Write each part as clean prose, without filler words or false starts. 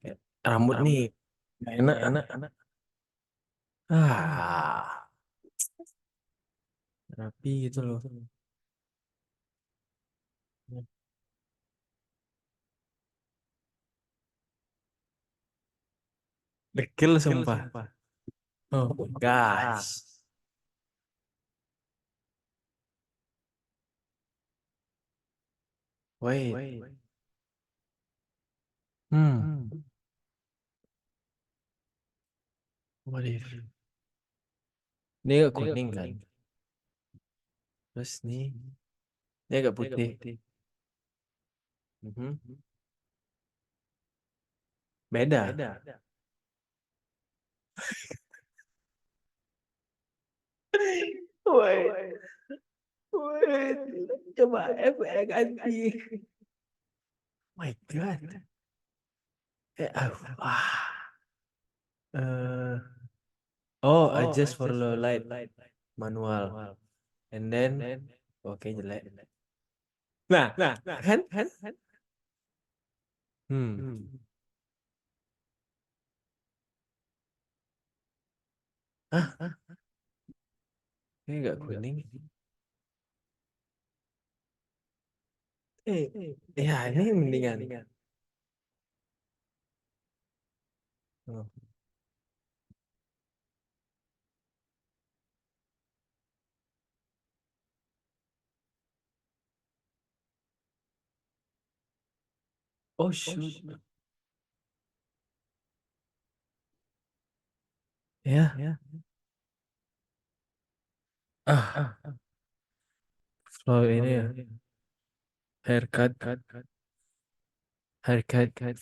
Kayak rambut nih nggak enak enak. Ah, rapi gitu loh. Dekil sumpah. Oh my gosh. Wait. Hmm. What if? Ini agak kuning kan? Terus nih, dia agak putih. Mhm. Beda. Wait, wait. Coba efek anjing. My God. Eh, oh, adjust for low light manual. And then, oke jelek. Nah, kan? Hmm. Ah, ini nggak kuning. Eh, ya ini mendingan. Oh, oh shoot. Ya. Ah, flow ini ya. Haircut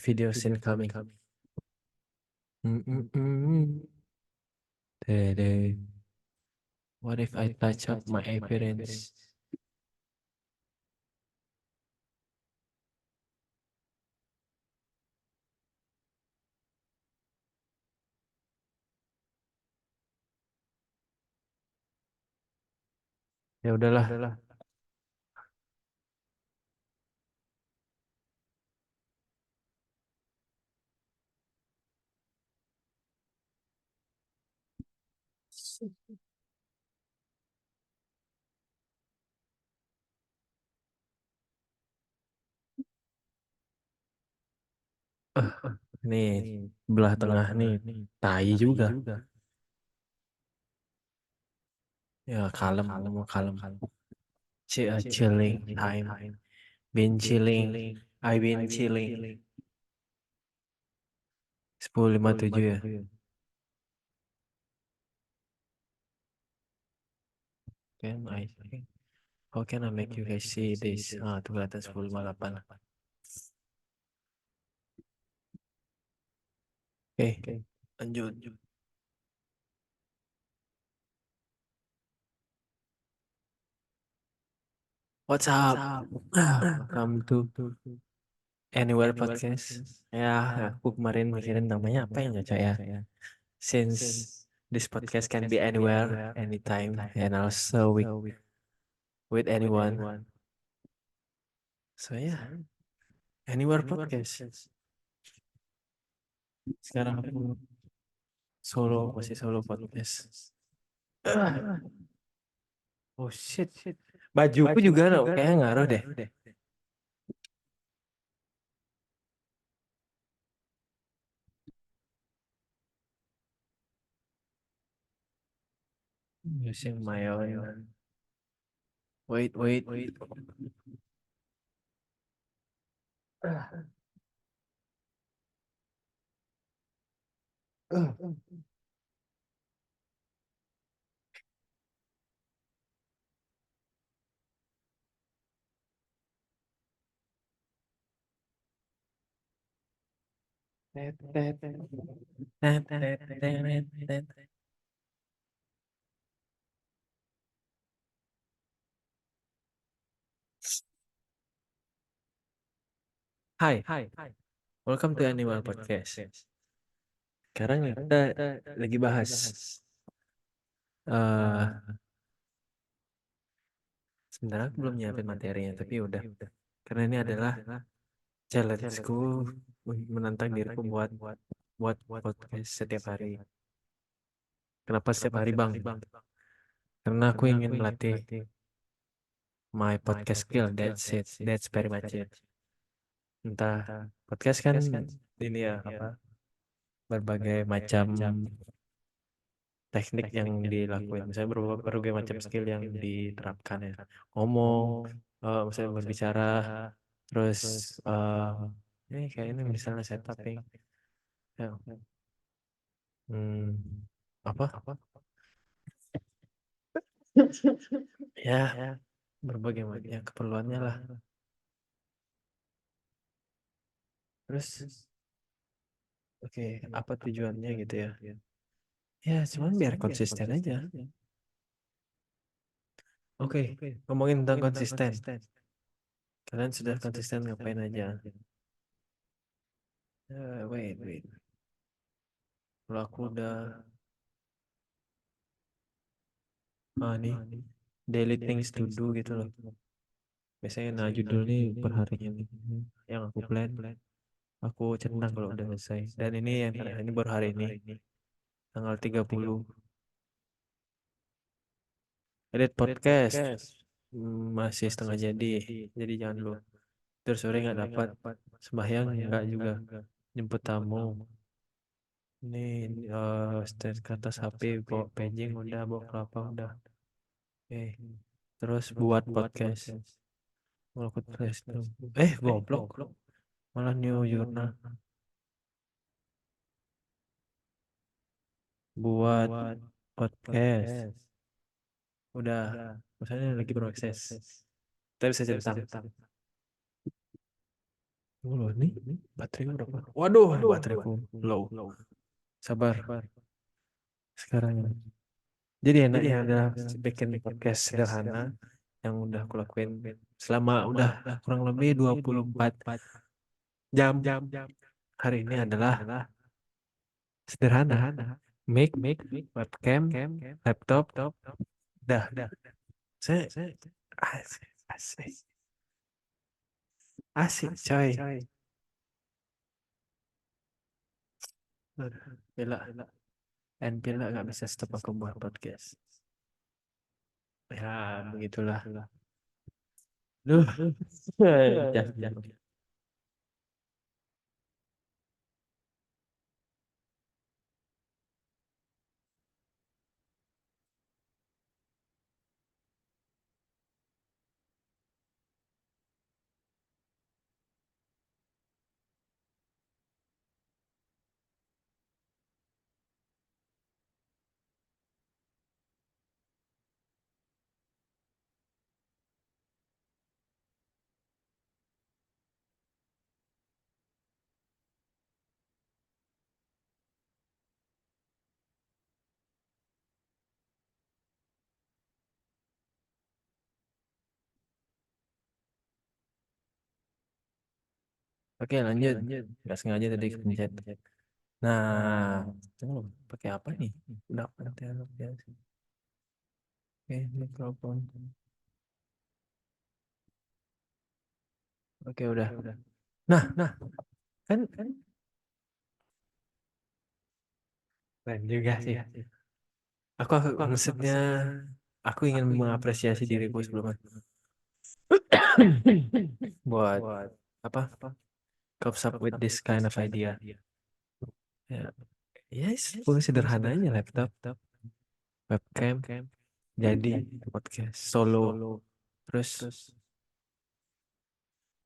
video scene coming. Mm. Dede. What if I touch up my appearance? Ya udahlah. Eh, nih belah tengah nih tai juga. Ya kalem, mau kalem. Chilling time. Been chilling. I been chilling. 10:57 ya. Can I? How can I make you guys see this? Ah, tuh kelihatan 10:58. Oke, lanjut. What's up? Welcome to Anywhere Podcast. Ya, aku kemarin mikirin namanya apa yang cocok ya. Since this podcast can be anywhere, anytime, and also with anyone. So yeah, Anywhere Podcast. Sekarang aku masih solo podcast. Ah, oh shit. Bajuku juga no, kayaknya ngaruh deh. Using my own. Wait. Hai, welcome to Animal Podcast. Sekarang kita lagi bahas eh sebenarnya aku belum nyiapin materinya tapi udah karena ini adalah Challengeku menantang diriku buat podcast setiap hari. Kenapa setiap hari, Bang? Karena aku ingin melatih my podcast skill. That's it. That's very much it. Entah podcast kan ini ya apa berbagai macam teknik yang dilakuin. Misalnya berbagai macam skill yang diterapkan ya. Ngomong, misalnya berbicara, terus ini kayak ini misalnya setuping. Ya. Hmm, apa? Ya, berbagai macam keperluannya lah. Terus, oke, apa tujuannya gitu ya? Ya, cuman biar konsisten aja. Oke, ngomongin tentang konsisten. Kalian sudah konsisten ngapain aja? Wait. Kalau aku udah, nih, daily things to do gitu loh. Biasanya nah judul nih per hari ini yang aku plan. Aku centang kalau udah selesai. Dan ini yang terakhir ini baru hari ini, tanggal 30. Edit podcast. Masih setengah jadi jangan dulu. Terus sore nggak dapat, sembahyang nggak juga, jemput tamu. Ini state ke atas HP, bawa paging udah, bawa kelapa udah. Terus buat podcast. Ngelakuin podcast tuh. Goblok. Malah new jurnal. Buat podcast. Udah. Misalnya lagi proses. Kita bisa centang. Loh nih, baterai berapa? Waduh, bateraiku low. Sabar. Sekarang ini. Jadi enaknya adalah bikin podcast sederhana yang udah aku lakuin selama udah kurang lebih 24 jam. Hari ini adalah sederhana. Mic, webcam, laptop, dah. Saya asik, asik, coy. Bila nggak bisa stop aku buat podcast. Ya, begitulah. Duh, jangan. Oke, lanjut. Nggak sengaja tadi kepencet. Nah, tunggu, pakai apa nih? Udah pakai ya. Oke, mikrofon. Oke, udah. Nah, kan keren juga sih. Aku maksudnya aku ingin mengapresiasi diriku sebelumnya buat apa? Comes up with this kind of idea. Ya, yes, sederhananya laptop, webcam, jadi podcast solo. Terus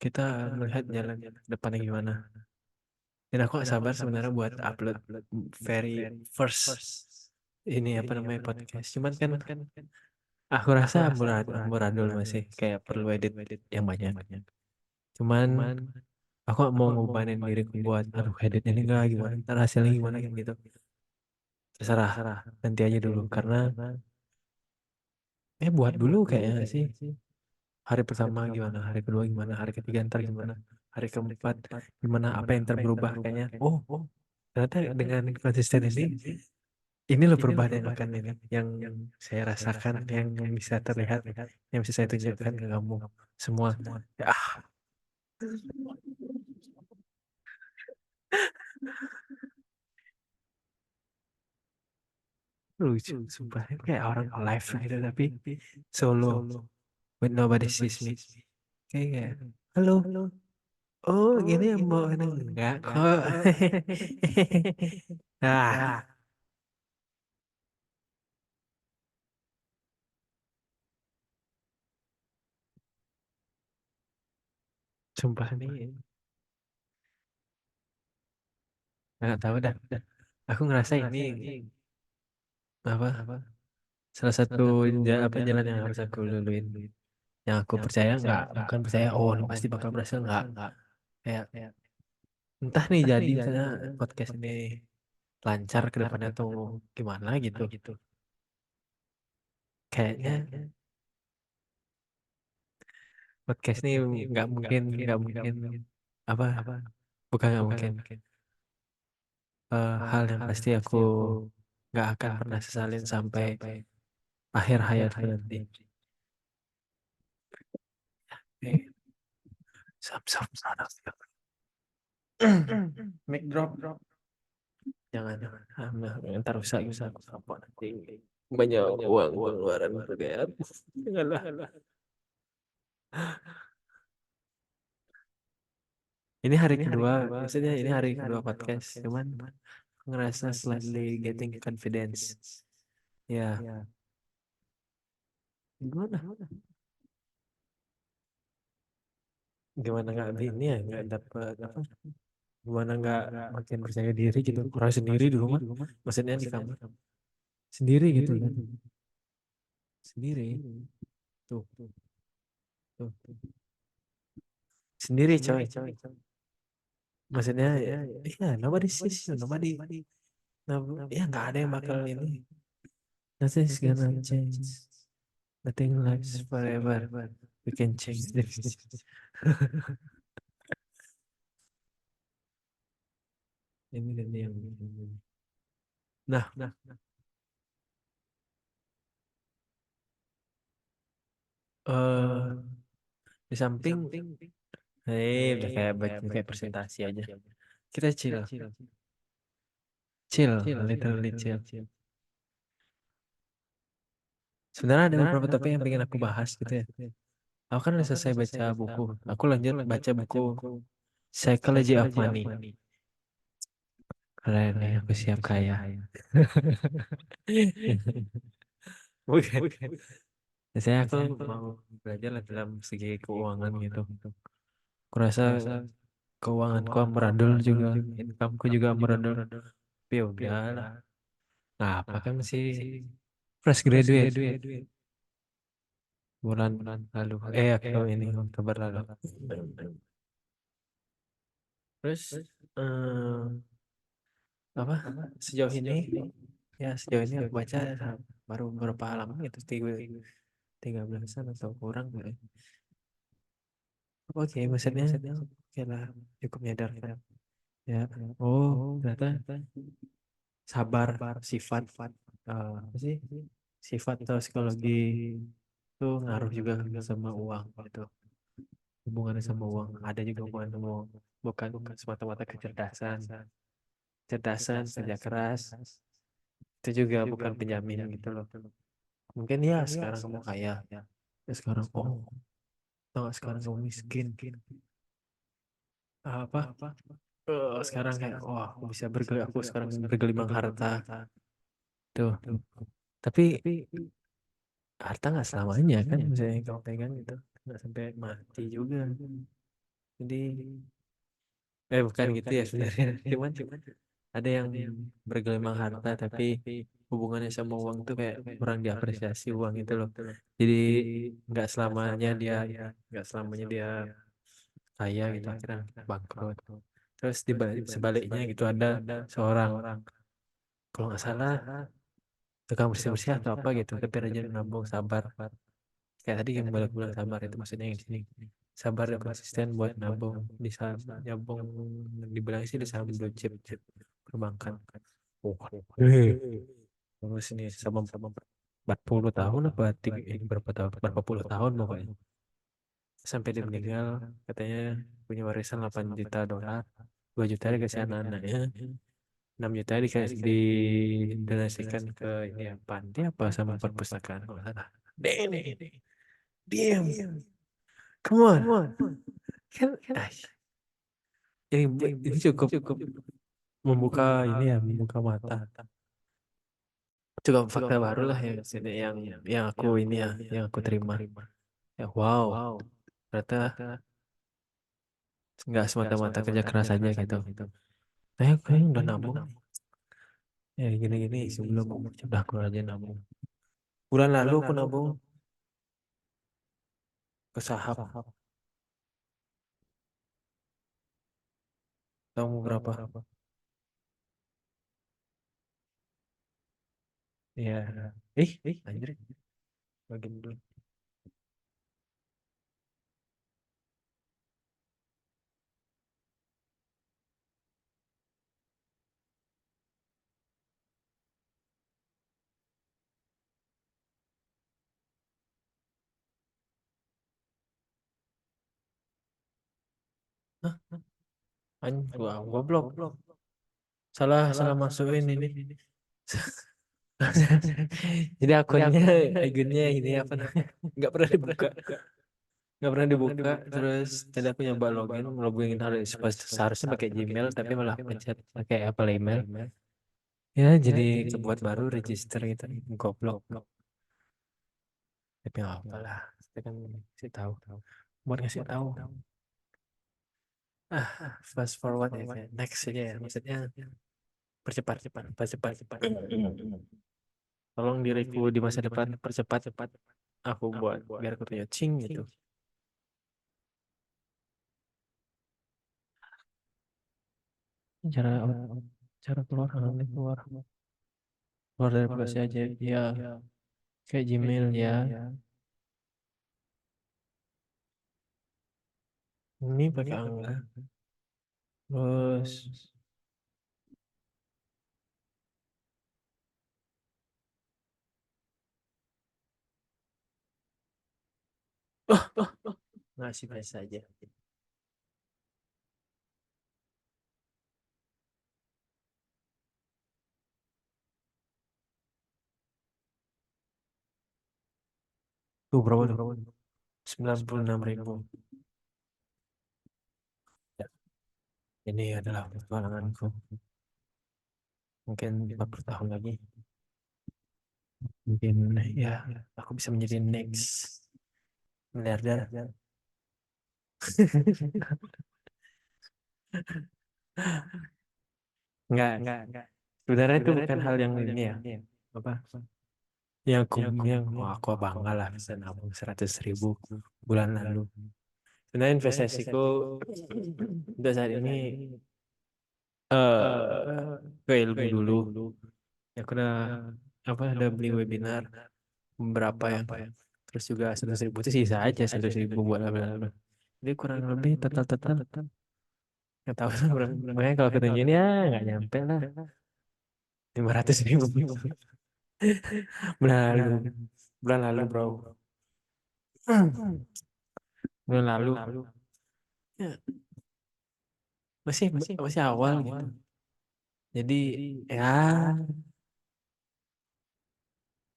kita melihat jalan depannya gimana. Dan aku gak sabar sebenarnya buat upload very first ini apa namanya podcast. Cuman kan aku rasa amburadul masih kayak perlu edit yang banyak. Cuman aku gak mau ngubanin diriku buat aduh editnya ini enggak gimana, ntar hasilnya gimana gitu. Terserah, nanti aja dulu karena buat dulu kayaknya sih. Hari pertama gimana, hari kedua gimana, hari ketiga ntar gimana, hari keempat gimana, apa yang terberubah kayaknya. Oh, ternyata dengan konsisten ini loh perubahan yang akan ini yang saya rasakan, yang bisa terlihat, yang bisa saya tunjukkan ke kamu semua. Ya, lucu sumpah kayak orang live gitu tapi solo when nobody sees me kayak halo oh gini ya mau enggak kok ah sumpah nih nggak tahu dah aku ngerasa ini apa salah satu jalan yang harus aku luluin yang aku percaya nggak bukan percaya oh ini pasti bakal berhasil nggak kayak entah nih jadi misalnya podcast ini lancar ke depannya atau gimana gitu kayaknya podcast ini nggak mungkin apa bukan nggak mungkin hal yang pasti aku nggak akan pernah sesalin sampai akhir hayatku nanti. Eh, son of mic drop. Jangan, ntar rusak aku kapok nanti. Banyak uang pengeluaran bergaya. Janganlah. Ini hari kedua, maksudnya ini hari kedua podcast. Cuman ngerasa slightly getting confidence. Ya, gimana? Gimana nggak ini ya, nggak dapet apa? Gimana nggak makin percaya diri gitu? Kurang sendiri di rumah, maksudnya di kamar sendiri gitu kan? Sendiri, tuh, tuh, sendiri coy. Maksudnya, ya nobody sees you, ya nggak ada yang bakal ini. Nothing's gonna change. Nothing lasts forever. We can change the future. Ini dan yang nah, eh di samping, udah kayak presentasi aja. Kita literally chill. Sebenarnya ada beberapa topik yang pengen aku bahas gitu ya. Aku kan udah selesai baca buku. Aku lanjut baca buku Psychology of Money. Keren nih, aku siap kaya. Bukan. Biasanya aku mau belajar lah dalam segi keuangan gitu. Aku rasa keuanganku meradul juga, incomeku juga meradul. Tapi ya udahlah, nah apa kan masih fresh graduate bulan lalu, aku ini Oktober lalu. Terus apa sejauh ini aku baca baru beberapa halaman gitu 13-an atau kurang gitu. Oke, maksudnya oke lah cukup menyadarkan ya. Oh ternyata sabar sifat apa sih sifat atau psikologi itu ngaruh juga sama uang gitu, hubungannya sama uang ada juga hubungan sama uang, bukan semata-mata kecerdasan kecerdasan kerja keras itu juga bukan penjamin gitu loh. Mungkin ya sekarang kamu kaya ya sekarang tau gak sekarang kamu miskin apa sekarang kayak wah aku sekarang bergelimang harta tuh, tapi harta nggak selamanya kan misalnya kamu pegang itu nggak sampai mati juga, jadi bukan gitu ya sebenarnya cuman ada yang bergelimang harta tapi hubungannya sama uang tuh kayak kurang diapresiasi uang itu loh, jadi nggak selamanya dia nggak selamanya dia kaya gitu akhirnya bangkrut. Terus sebaliknya gitu ada seorang kalau nggak salah tukang bersih bersih atau apa gitu tapi rajin nabung sabar kayak tadi yang balik bilang sabar itu maksudnya yang di sini sabar dan konsisten buat nabung di saham nabung, dibilang sih di saham blue chip perbankan. Oh, terus ini sama 40 tahun apa berapa tahun berapa puluh tahun pokoknya sampai dia meninggal katanya punya warisan 8 juta dolar, 2 juta dikasih anak-anaknya, 6 juta didonasikan ke ini ya, panti apa sama perpustakaan kalau nggak salah. Damn, damn, come on. Kan, ini cukup membuka ini ya, membuka mata. Cukup fakta baru lah ya sini yang aku ini ya, yang aku terima. Ya wow, ternyata nggak semata-mata kerja keras aja gitu. Nah, aku yang udah nabung. Ya gini-gini sebelum udah keluar aja nabung. Bulan lalu aku nabung ke saham. Tahu mau berapa? Ya, anjir, bagi dulu. Hah? Gua goblok. Salah salah masukin ini. Jadi akunnya ini apa namanya? Nggak pernah dibuka. Nggak pernah dibuka. Terus tadi aku nyoba login harus seharusnya pakai Gmail tapi malah pencet pakai Apple email. Ya jadi kebuat baru register gitu. Goblok. Tapi nggak apa lah. Kita kan kasih tahu. Buat ngasih tahu. Ah, fast forward ya kayak next aja ya. Maksudnya percepat, percepat. Tolong diriku di masa depan percepat aku buat biar aku punya cing gitu. Cara cara keluar keluar dari aplikasi aja ya kayak Gmail ya. Ini pakai Angga. Terus ngasih biasa aja. Tuh berapa tuh? 96.000. Ya, ini adalah petualanganku. Mungkin 40 tahun lagi. Mungkin ya aku bisa menjadi next miliarder. Enggak. Sebenarnya itu bukan hal yang ini ya. Apa? Aku bangga lah bisa nabung 100.000 bulan lalu. Sebenarnya investasiku untuk saat ini ke ilmu dulu. Ya aku udah udah beli webinar beberapa ya. Terus juga 100.000 itu sisa aja 100.000 buat laba-laba. Jadi kurang lebih total nggak tahu lah bro. Makanya kalau ketemu ini ya nggak nyampe lah 500.000 bulan lalu bulan lalu bro. Bulan lalu ya, masih awal gitu. Jadi ya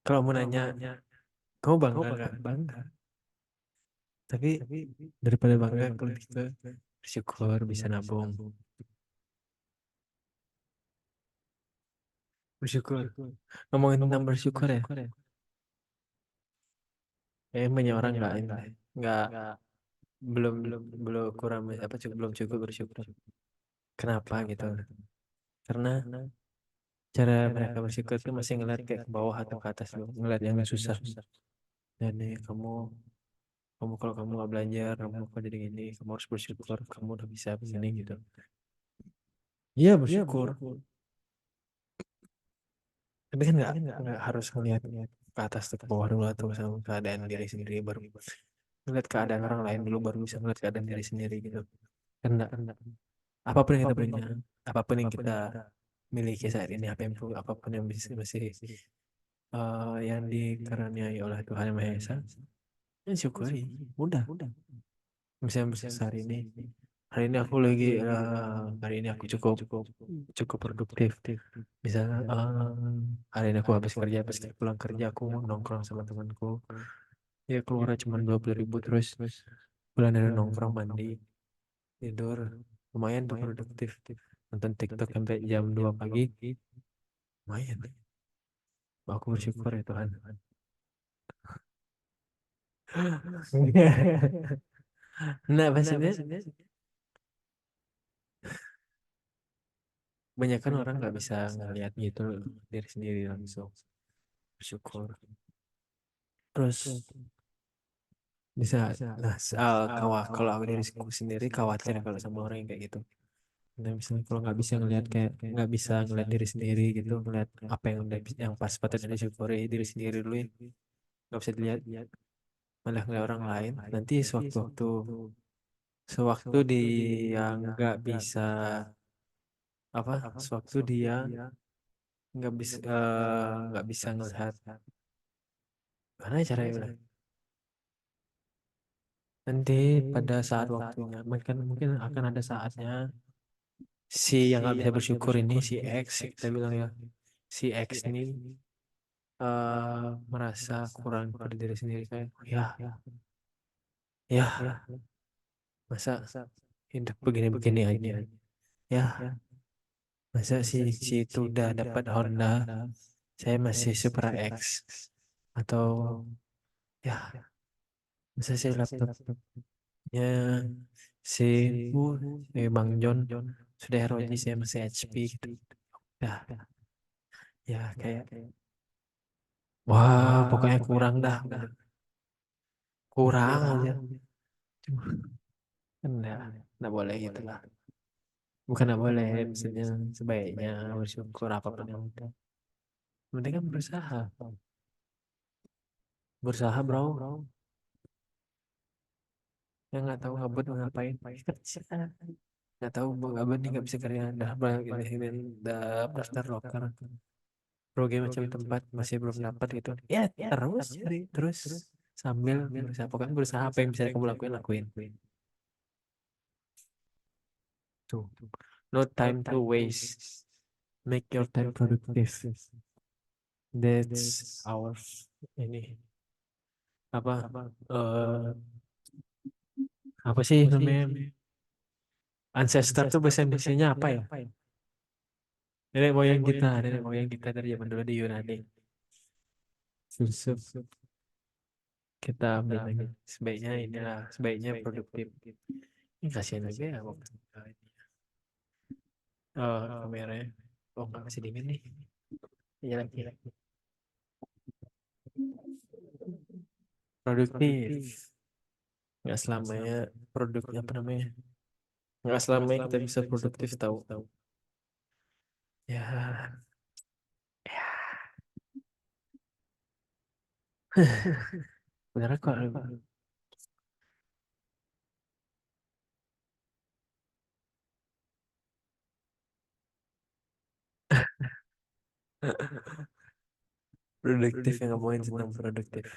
kalau mau nanya kamu bangga nggak? Bangga. Tapi daripada bangga aku lebih ke bersyukur bisa nabung. Bersyukur. Ngomongin tentang bersyukur ya. Banyak orang nggak ini, nggak belum belum kurang apa cukup belum cukup bersyukur. Kenapa gitu? Karena cara mereka bersyukur tuh masih ngeliat kayak ke bawah atau ke atas dulu, ngeliat yang susah. Dan nih kamu kalau kamu nggak belajar, kamu kok jadi gini, kamu harus bersyukur, kamu udah bisa begini gitu. Iya bersyukur. Tapi kan nggak harus ngeliat ke atas atau ke bawah dulu atau sama keadaan diri sendiri baru ngeliat keadaan orang lain dulu baru bisa ngeliat keadaan diri sendiri gitu. Kan enggak. Apapun yang kita punya, apapun yang kita miliki saat ini, apapun yang masih yang dikaruniai oleh Tuhan Yang Maha Esa, ya syukuri, udah. Misalnya besar ini, Hari ini aku lagi hari ini aku cukup cukup produktif. Misalnya hari ini aku habis kerja, pas pulang kerja aku mau nongkrong sama temanku. Ya keluar cuma 20.000, terus pulang dari nongkrong mandi tidur, lumayan tuh produktif. Nonton TikTok sampai jam 2 pagi, lumayan. Aku bersyukur ya Tuhan. Nah, maksudnya banyak kan orang nggak bisa ngeliat gitu loh, diri sendiri langsung. Bersyukur. Terus bisa, nah kalau aku diriku sendiri khawatir kalau sama orang yang kayak gitu. Nah, misalnya kalau nggak bisa ngelihat, kayak nggak bisa ngeliat diri sendiri gitu, ngeliat apa yang udah yang pas patutnya disyukuri diri sendiri dulu ya, nggak bisa dilihat, malah ngeliat orang lain. Nanti sewaktu-waktu sewaktu dia apa sewaktu dia nggak bisa ngelihat, mana ya caranya bilang, nanti pada saat waktunya mungkin akan ada saatnya si yang nggak bisa bersyukur ini, si X kita bilang ya, si X ini merasa kurang pada diri sendiri, kayak ya ya masa hidup begini-begini aja, ya masa si itu udah dapat Honda, saya masih Supra X, atau ya masa si laptopnya si Bang John sudah ROG, saya masih HP gitu. Ya ya kayak wah pokoknya kurang dah, udah kurang aja. Kan nggak boleh gitu lah. Bukan nggak boleh, maksudnya sebaiknya bersyukur apapun yang udah. Penting kan berusaha, berusaha bro. Yang nggak tahu ngebut mau ngapain, kerja. Nggak tahu mau ngebut nih nggak bisa kerja, dah banyak ini dah daftar loker, berbagai macam tempat masih belum dapat gitu. Ya terus cari terus sambil berusaha. Pokoknya berusaha, apa yang bisa kamu lakuin lakuin. Tuh, no time to waste. Make your time productive. That's our ini apa eh apa sih namanya, ancestor tuh bahasa Indonesianya apa ya, nenek moyang kita dari zaman dulu di Yunani, filsuf. Kita ambil lagi, sebaiknya inilah, sebaiknya produktif. Ini kasihan juga ya waktu kameranya, oh nggak, masih dingin nih. Iya lagi, produktif nggak selamanya produknya apa namanya, nggak selamanya kita bisa produktif tahu. Ya, benar kok. Produktif, yang ngomongin tentang produktif.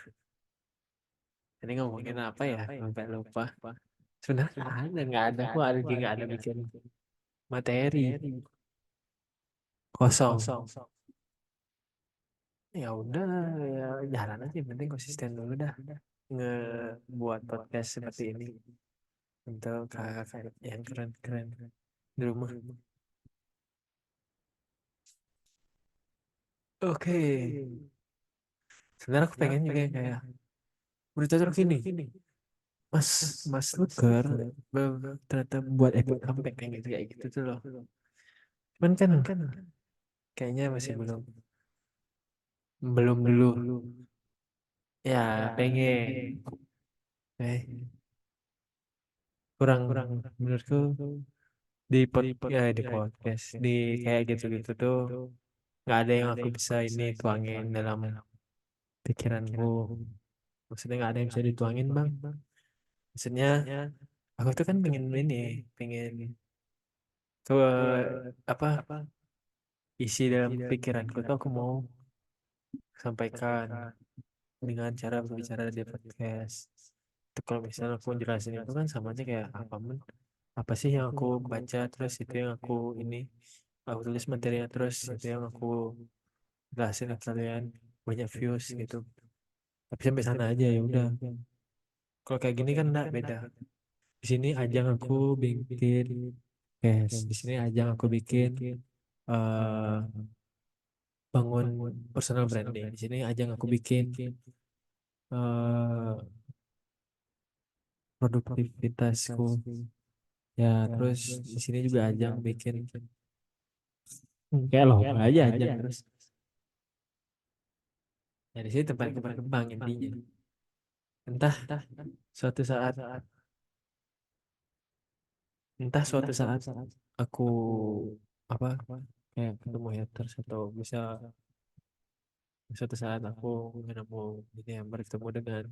Ini ngomongin apa ya? Sampai lupa. Sebenarnya nggak ada. Aku lagi nggak ada bikin materi. Kosong. Ya udah, ya jalan aja. Yang penting konsisten dulu dah. Ngebuat podcast seperti ini untuk kakak yang keren-keren di rumah. Oke. Sebenarnya aku pengen juga yang kayak berita terkini. Mas, Mas Luker ternyata buat ikut comeback kayak gitu tuh loh. Cuman kan kayaknya masih belum belum dulu. Ya pengen, kurang menurutku di podcast di kayak gitu-gitu tuh nggak ada yang aku bisa ini tuangin dalam pikiranku. Maksudnya nggak ada yang bisa dituangin bang. Maksudnya aku tuh kan pengen ini, pengen ke apa, isi dalam pikiranku tuh aku mau sampaikan dengan cara berbicara di podcast. Itu kalau misalnya aku jelasin itu kan sama aja kayak apa men, apa sih yang aku baca, terus itu yang aku tulis materinya, terus itu yang aku jelasin ke kalian, banyak views gitu. Tapi sampai sana aja ya udah. Kalau kayak gini kan enggak, beda. Di sini ajang aku bikin cash, di sini ajang aku bikin eh bangun personal branding, di sini ajang aku bikin eh produktivitasku ya, terus di sini juga ajang bikin kayak lomba aja ajang terus. Ya di sini tempat berkembang intinya. Entah suatu saat, entah suatu saat aku apa kayak ketemu haters, atau bisa suatu saat aku menemukan ini yang bertemu dengan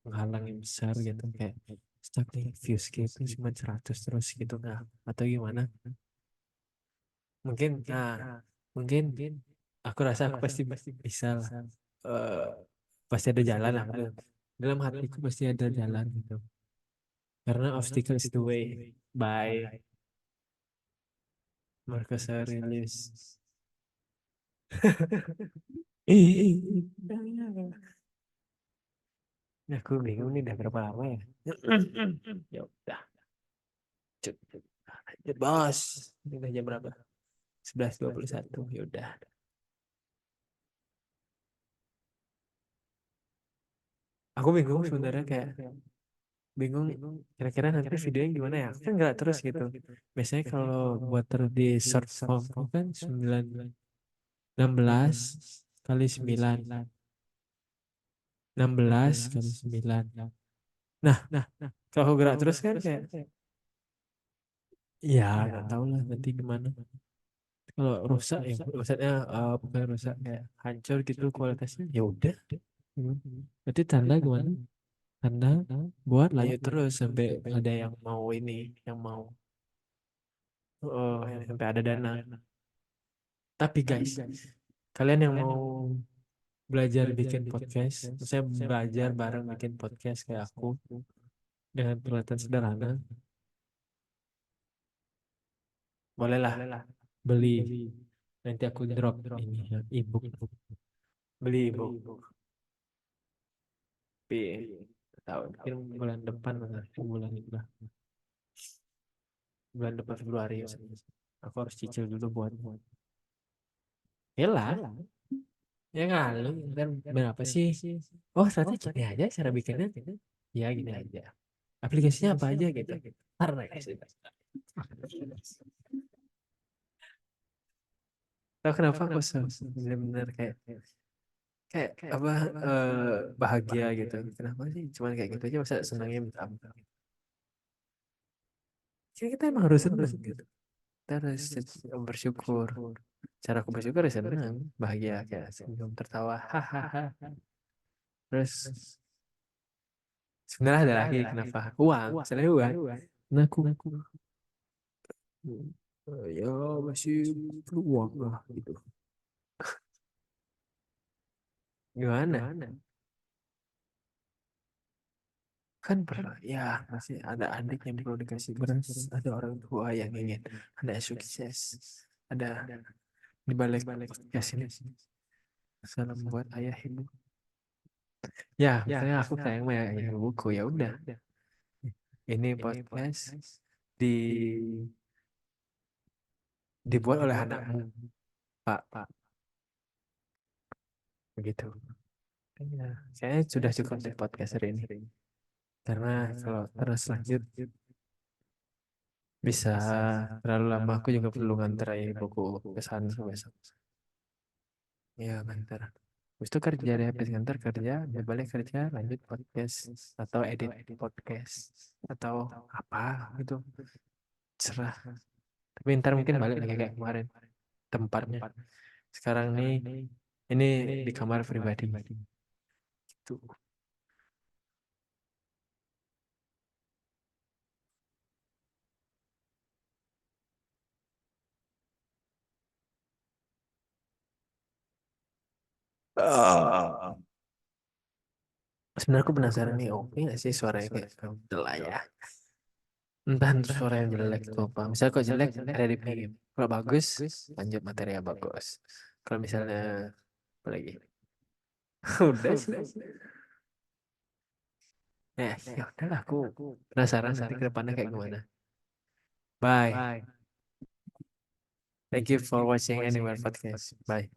penghalang yang besar gitu, kayak stuck nih views gitu cuma 100 terus gitu, nggak, atau gimana, mungkin mungkin aku rasa aku pasti bisa lah. Eh, Pasti ada jalan lah, dalam hatiku pasti ada jalan gitu, karena obstacle is the way by Marcus Aurelius. Nah, aku bingung nih udah berapa lama ya. Ya udah, lanjut bos. Ini udah jam berapa? 11:21. Ya udah. Aku bingung sebenarnya, kayak bingung kira-kira nanti videonya gimana ya. Kan nggak terus gitu. Biasanya kalau buat taruh di short form itu kan 16 kali 9, 16 kali 9. Nah, kalau aku gerak terus kan kayak, ya nggak tahu lah nanti gimana. Kalau rusak ya, maksudnya bukan rusak, kayak hancur gitu kualitasnya, ya udah. Hmm. Berarti tanda gimana? Tanda buat lanjut terus sampai ada yang mau ini, yang mau, sampai ada dana. Tapi guys, kalian yang mau belajar bikin podcast, saya belajar bareng bikin podcast kayak aku dengan peralatan sederhana, bolehlah beli. Nanti aku drop ini ya, ebook. Beli ebook. Tapi tahu mungkin bulan depan lah, bulan ini lah, bulan depan Februari ya. Aku harus cicil dulu buat ya lah, ya kali dan berapa sih? Oh, ternyata gini aja cara bikinnya. Ya gini aja. Aplikasinya apa aja gitu. Karena guys, tahu kenapa aku benar-benar kayak kayak apa, bahagia gitu. Kenapa sih? Cuman kayak gitu aja, masa senangnya minta ampun. Jadi kita emang harus senang gitu. Kita harus bersyukur. Cara aku bersyukur ya senang, bahagia, kayak senyum, tertawa, hahaha. Terus sebenarnya ada lagi, kenapa? Uang, misalnya uang. Nah, aku ya masih perlu uang lah gitu. Gimana? Kan pernah ya, masih ada adik yang perlu dikasih beras, ada orang tua yang ingin ada sukses, ada di balik podcast ini salam buat ayah ibu. Ya, misalnya aku sayang sama ayah ibuku, ya udah. Ini podcast di dibuat oleh anakmu, Pak. Begitu. Ya, saya sudah cukup di podcast hari ini. Karena kalau terus lanjut bisa terlalu lama, aku juga perlu nganter ayah ibuku ke sana besok. Ya, nganter. Habis itu kerja deh, habis nganter kerja, dia balik kerja, lanjut podcast atau edit podcast atau apa gitu. Cerah. Tapi ntar mungkin balik lagi kayak kemarin tempatnya. Sekarang nih ini di kamar pribadi. Tuh. Ah. Sebenarnya aku penasaran nih, oke nggak sih suaranya kayak kamu lah ya. Entah suara yang jelek itu apa. Misalnya kok jelek, edit lagi. Kalau bagus, lanjut materi yang bagus. Kalau misalnya apa lagi? Udah sih. Ya udahlah, aku penasaran nanti ke depannya kayak gimana. Bye. Thank you for watching Anywhere Podcast. Bye.